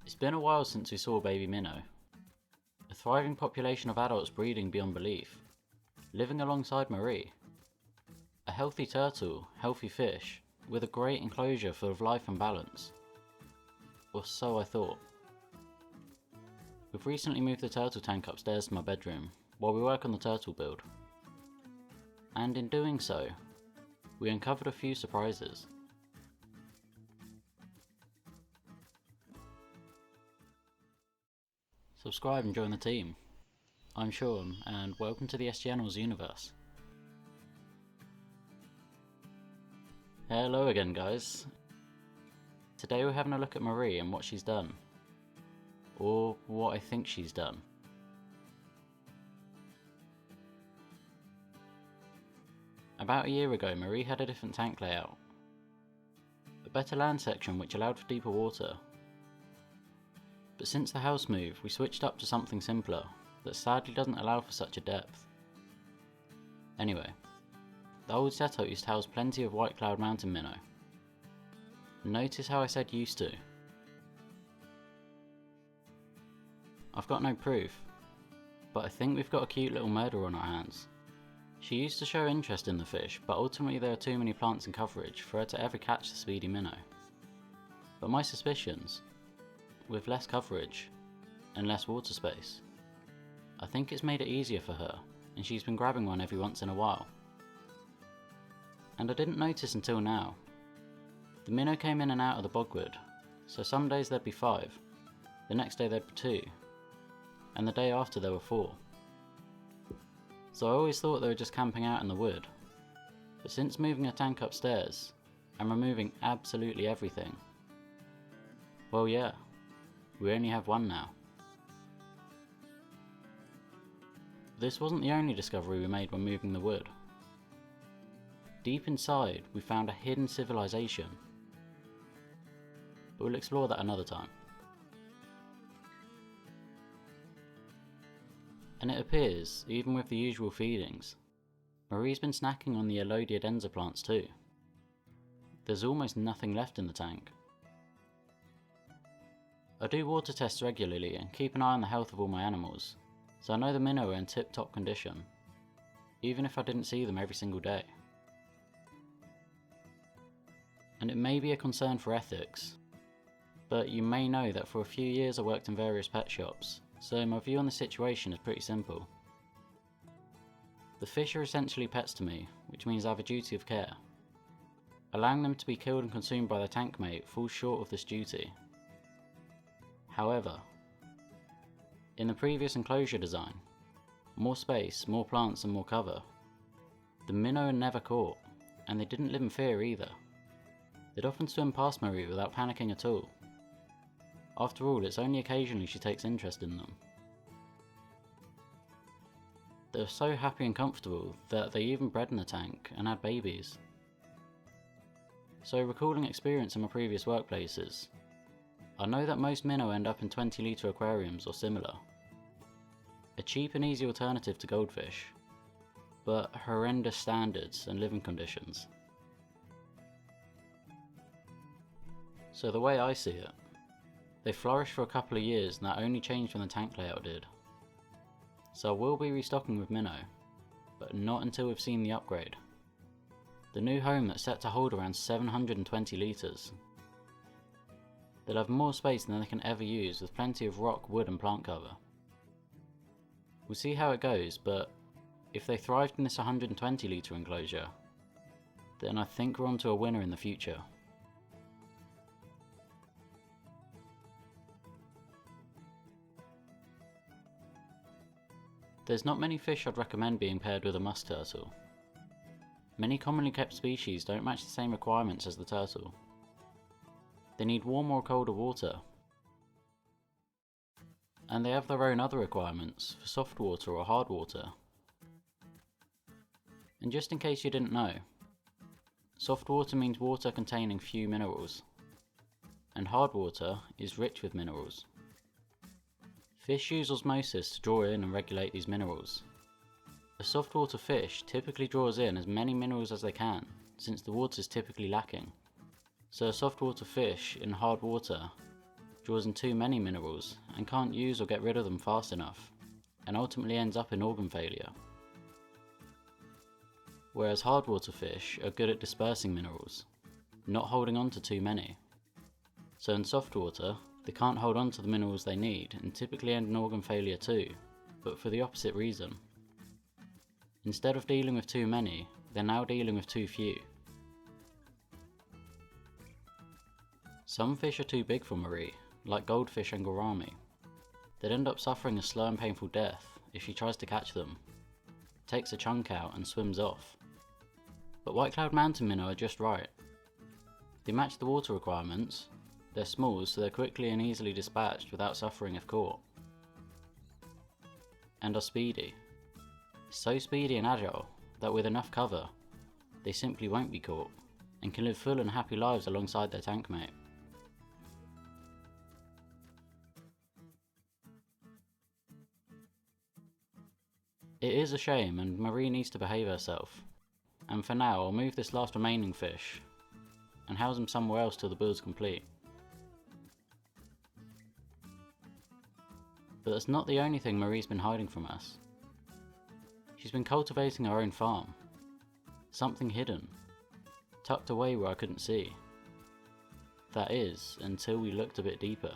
It's been a while since we saw baby minnow. A thriving population of adults breeding beyond belief, living alongside Marie. A healthy turtle, healthy fish, with a great enclosure full of life and balance. Or so I thought. We've recently moved the turtle tank upstairs to my bedroom while we work on the turtle build. And in doing so, we uncovered a few surprises. Subscribe and join the team. I'm Sean, and welcome to the SG Animals universe. Hello again, guys. Today we're having a look at Marie and what she's done. Or what I think she's done. About a year ago, Marie had a different tank layout. A better land section which allowed for deeper water. But since the house move, we switched up to something simpler, that sadly doesn't allow for such a depth. Anyway, the old setup used to house plenty of white cloud mountain minnow. Notice how I said used to. I've got no proof, but I think we've got a cute little murderer on our hands. She used to show interest in the fish, but ultimately there are too many plants and coverage for her to ever catch the speedy minnow. But my suspicions, with less coverage and less water space, I think it's made it easier for her, and she's been grabbing one every once in a while. And I didn't notice until now. The minnow came in and out of the bogwood, so some days there'd be 5, the next day there'd be 2, and the day after there were 4. So I always thought they were just camping out in the wood, but since moving a tank upstairs and removing absolutely everything, well yeah, we only have one now. This wasn't the only discovery we made when moving the wood. Deep inside we found a hidden civilization, but we'll explore that another time. And it appears, even with the usual feedings, Marie's been snacking on the Elodiodenza plants too. There's almost nothing left in the tank. I do water tests regularly and keep an eye on the health of all my animals, so I know the minnow are in tip-top condition, even if I didn't see them every single day. And it may be a concern for ethics, but you may know that for a few years I worked in various pet shops, so my view on the situation is pretty simple. The fish are essentially pets to me, which means I have a duty of care. Allowing them to be killed and consumed by their tank mate falls short of this duty. However, in the previous enclosure design, more space, more plants and more cover, the minnow are never caught, and they didn't live in fear either. They'd often swim past Marie without panicking at all. After all, it's only occasionally she takes interest in them. They're so happy and comfortable that they even bred in the tank and had babies. So recalling experience in my previous workplaces, I know that most minnow end up in 20-litre aquariums or similar. A cheap and easy alternative to goldfish, but horrendous standards and living conditions. So the way I see it, they flourished for a couple of years and that only changed when the tank layout did. So I will be restocking with minnow, but not until we've seen the upgrade. The new home that's set to hold around 720 litres. They'll have more space than they can ever use, with plenty of rock, wood and plant cover. We'll see how it goes, but if they thrived in this 120 litre enclosure, then I think we're onto a winner in the future. There's not many fish I'd recommend being paired with a musk turtle. Many commonly kept species don't match the same requirements as the turtle. They need warmer or colder water, and they have their own other requirements for soft water or hard water. And just in case you didn't know, soft water means water containing few minerals, and hard water is rich with minerals. Fish use osmosis to draw in and regulate these minerals. A soft water fish typically draws in as many minerals as they can, since the water is typically lacking. So a soft water fish in hard water draws in too many minerals and can't use or get rid of them fast enough, and ultimately ends up in organ failure. Whereas hard water fish are good at dispersing minerals, not holding on to too many. So in soft water, they can't hold on to the minerals they need and typically end in organ failure too, but for the opposite reason. Instead of dealing with too many, they're now dealing with too few. Some fish are too big for Marie, like goldfish and gourami. They'd end up suffering a slow and painful death if she tries to catch them, takes a chunk out and swims off. But white cloud mountain minnow are just right. They match the water requirements, they're small so they're quickly and easily dispatched without suffering if caught. And are speedy. So speedy and agile that with enough cover, they simply won't be caught, and can live full and happy lives alongside their tank mate. It is a shame and Marie needs to behave herself, and for now I'll move this last remaining fish and house him somewhere else till the build's complete. But that's not the only thing Marie's been hiding from us. She's been cultivating her own farm. Something hidden, tucked away where I couldn't see. That is, until we looked a bit deeper.